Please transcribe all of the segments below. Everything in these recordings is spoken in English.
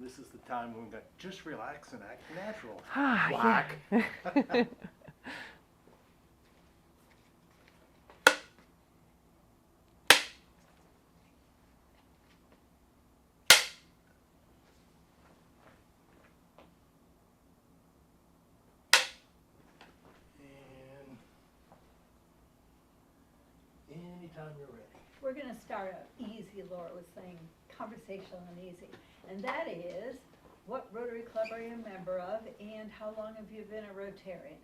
This is the time when we got just relax and act natural. Ah, Whack. yeah. And anytime you're ready. We're going to start out easy, Laura was saying, conversational and easy. And that is, what Rotary Club are you a member of, and how long have you been a Rotarian?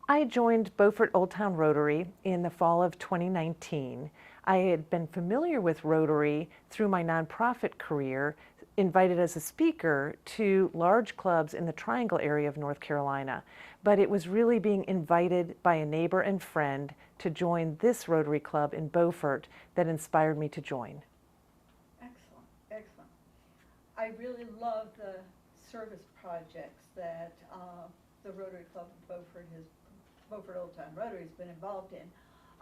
I joined Beaufort Old Town Rotary in the fall of 2019. I had been familiar with Rotary through my nonprofit career, invited as a speaker to large clubs in the Triangle area of North Carolina. But it was really being invited by a neighbor and friend to join this Rotary Club in Beaufort that inspired me to join. Excellent, excellent. I really love the service projects that the Rotary Club of Beaufort Old Town Rotary has been involved in.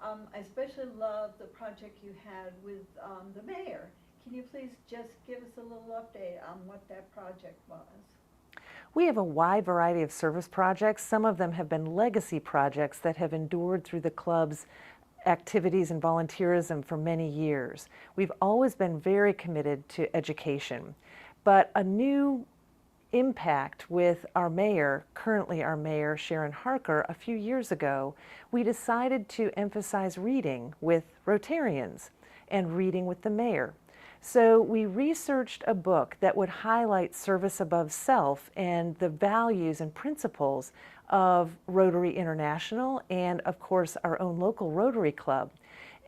I especially love the project you had with the mayor. Can you please just give us a little update on what that project was? We have a wide variety of service projects. Some of them have been legacy projects that have endured through the club's activities and volunteerism for many years. We've always been very committed to education, but a new impact with our mayor, currently our mayor, Sharon Harker, a few years ago, we decided to emphasize reading with Rotarians and reading with the mayor. So we researched a book that would highlight service above self and the values and principles of Rotary International and, of course, our own local Rotary Club.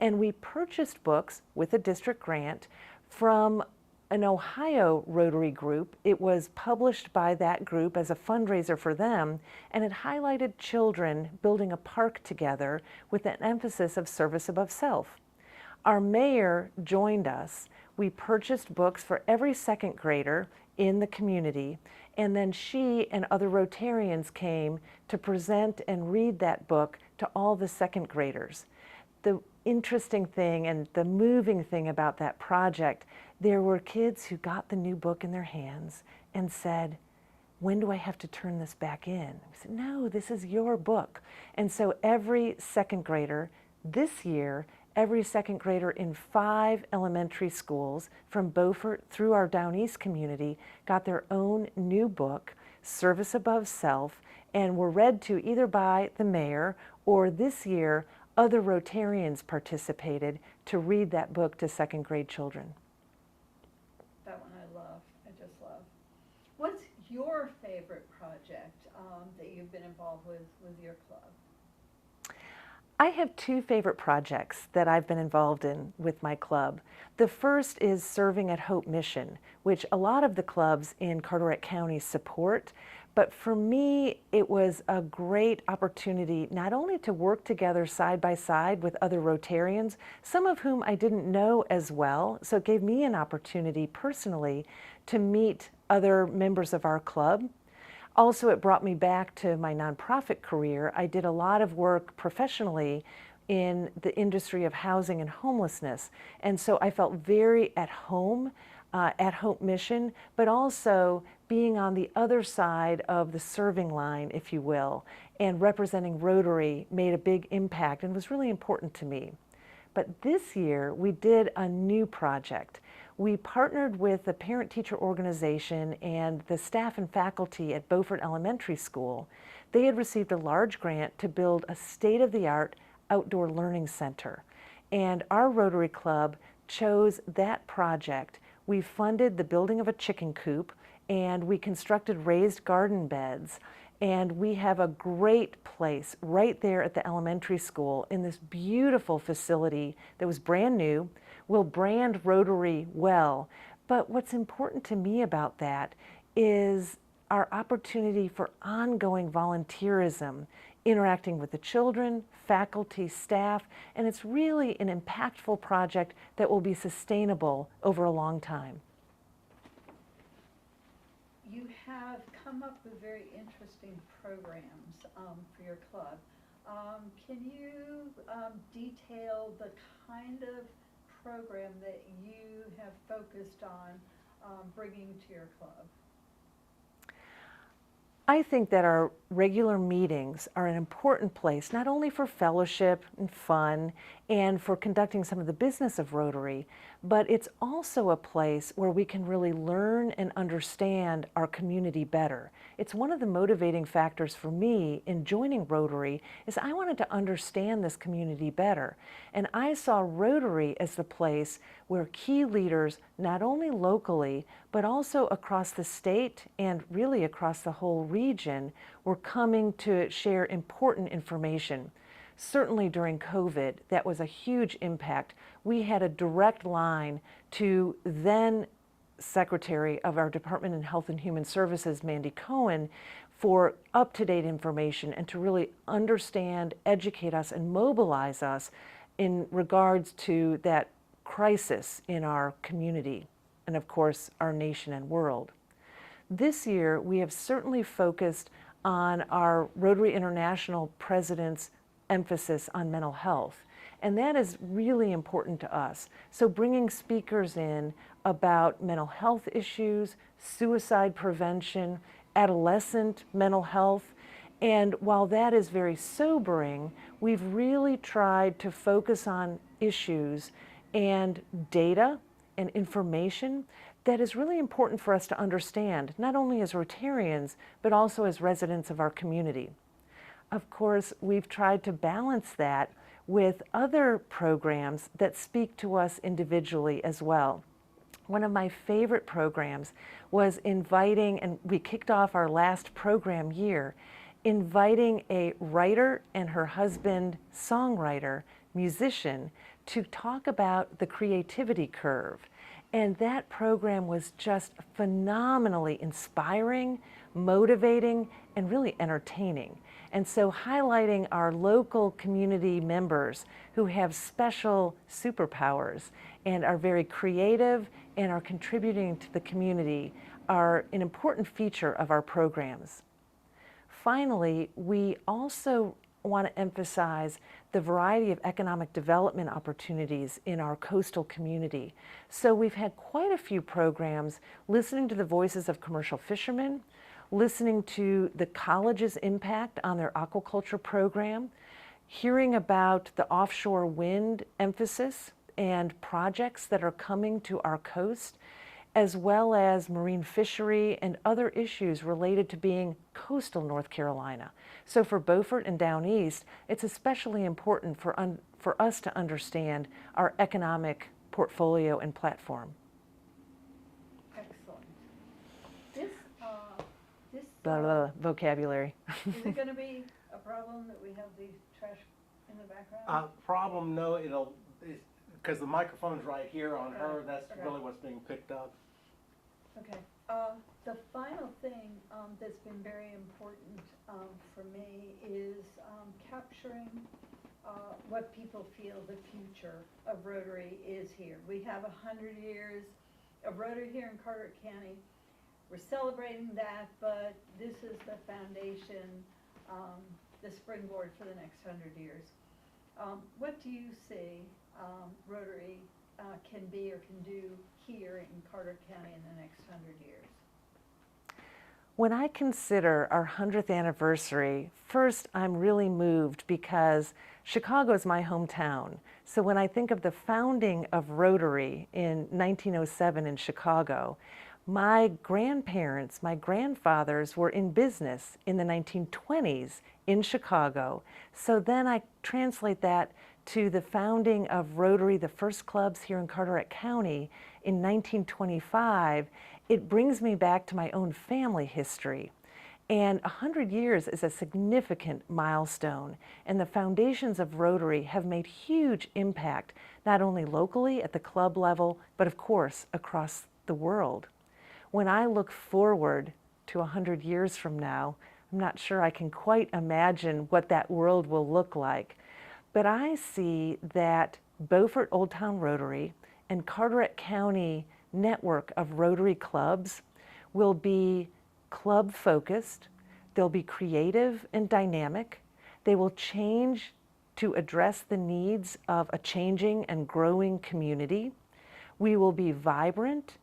And we purchased books with a district grant from an Ohio Rotary group. It was published by that group as a fundraiser for them, and it highlighted children building a park together with an emphasis of service above self. Our mayor joined us. We purchased books for every second grader in the community, and then she and other Rotarians came to present and read that book to all the second graders. The interesting thing and the moving thing about that project, there were kids who got the new book in their hands and said, "When do I have to turn this back in?" I said, "No, this is your book." And so every second grader this year, every second grader in 5 elementary schools from Beaufort through our Down East community got their own new book, Service Above Self, and were read to either by the mayor or this year other Rotarians participated to read that book to second grade children. That one I love, I just love. What's your favorite project that you've been involved with your club? I have 2 favorite projects that I've been involved in with my club. The first is serving at Hope Mission, which a lot of the clubs in Carteret County support. But for me, it was a great opportunity not only to work together side by side with other Rotarians, some of whom I didn't know as well, so it gave me an opportunity personally to meet other members of our club. Also, it brought me back to my nonprofit career. I did a lot of work professionally in the industry of housing and homelessness, and so I felt very at home at Hope Mission, but also being on the other side of the serving line, if you will, and representing Rotary made a big impact and was really important to me. But this year, we did a new project. We partnered with the parent-teacher organization and the staff and faculty at Beaufort Elementary School. They had received a large grant to build a state-of-the-art outdoor learning center. And our Rotary Club chose that project. We funded the building of a chicken coop, and we constructed raised garden beds. And we have a great place right there at the elementary school in this beautiful facility that was brand new. We'll brand Rotary well, but what's important to me about that is our opportunity for ongoing volunteerism, interacting with the children, faculty, staff, and it's really an impactful project that will be sustainable over a long time. You have come up with very interesting programs for your club. Can you detail the kind of program that you have focused on bringing to your club? I think that our regular meetings are an important place, not only for fellowship and fun and for conducting some of the business of Rotary, but it's also a place where we can really learn and understand our community better. It's one of the motivating factors for me in joining Rotary is I wanted to understand this community better. And I saw Rotary as the place where key leaders, not only locally, but also across the state and really across the whole region, were coming to share important information. Certainly during COVID, that was a huge impact. We had a direct line to then Secretary of our Department of Health and Human Services, Mandy Cohen, for up-to-date information and to really understand, educate us, and mobilize us in regards to that crisis in our community and, of course, our nation and world. This year, we have certainly focused on our Rotary International President's emphasis on mental health, and that is really important to us. So bringing speakers in about mental health issues, suicide prevention, adolescent mental health, and while that is very sobering, we've really tried to focus on issues and data and information that is really important for us to understand, not only as Rotarians, but also as residents of our community. Of course, we've tried to balance that with other programs that speak to us individually as well. One of my favorite programs was inviting, and we kicked off our last program year, inviting a writer and her husband, songwriter, musician, to talk about the creativity curve. And that program was just phenomenally inspiring, motivating, and really entertaining. And so highlighting our local community members who have special superpowers and are very creative and are contributing to the community are an important feature of our programs. Finally, we also want to emphasize the variety of economic development opportunities in our coastal community. So we've had quite a few programs listening to the voices of commercial fishermen, listening to the college's impact on their aquaculture program, hearing about the offshore wind emphasis and projects that are coming to our coast, as well as marine fishery and other issues related to being coastal North Carolina. So for Beaufort and Down East, it's especially important for us to understand our economic portfolio and platform. Excellent. This Blah, blah, blah, vocabulary. is it going to be a problem that we have the trash in the background? Problem, no, because the microphone's right here on her, that's Okay. really what's being picked up. Okay. The final thing that's been very important for me is capturing what people feel the future of Rotary is here. We have 100 years of Rotary here in Carteret County. We're celebrating that, but this is the foundation, the springboard for the next 100 years. What do you see Rotary can be or can do here in Carteret County in the next 100 years? When I consider our 100th anniversary, first I'm really moved because Chicago is my hometown. So when I think of the founding of Rotary in 1907 in Chicago, my grandparents, my grandfathers were in business in the 1920s in Chicago. So then I translate that to the founding of Rotary, the first clubs here in Carteret County in 1925, it brings me back to my own family history. And 100 years is a significant milestone, and the foundations of Rotary have made huge impact, not only locally at the club level, but of course across the world. When I look forward to 100 years from now, I'm not sure I can quite imagine what that world will look like. But I see that Beaufort Old Town Rotary and Carteret County network of Rotary clubs will be club focused, they'll be creative and dynamic, they will change to address the needs of a changing and growing community. We will be vibrant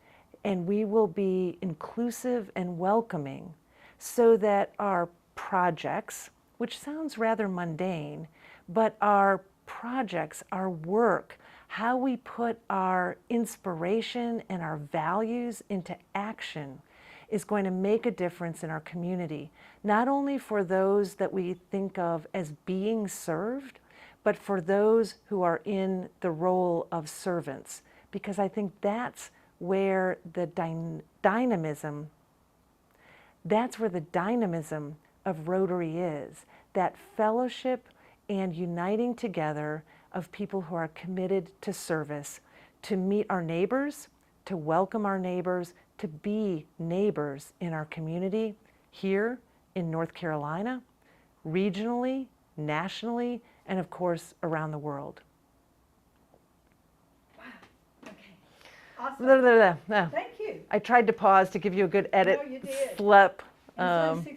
and we will be inclusive and welcoming so that our projects, which sounds rather mundane, but our projects, our work, how we put our inspiration and our values into action is going to make a difference in our community, not only for those that we think of as being served, but for those who are in the role of servants, because I think that's where the dynamism of Rotary is, that fellowship and uniting together of people who are committed to service, to meet our neighbors, to welcome our neighbors, to be neighbors in our community here in North Carolina, regionally, nationally, and of course around the world. Wow, okay, awesome. Blah, blah, blah. No. Thank you. I tried to pause to give you a good edit No, you did. slip. And so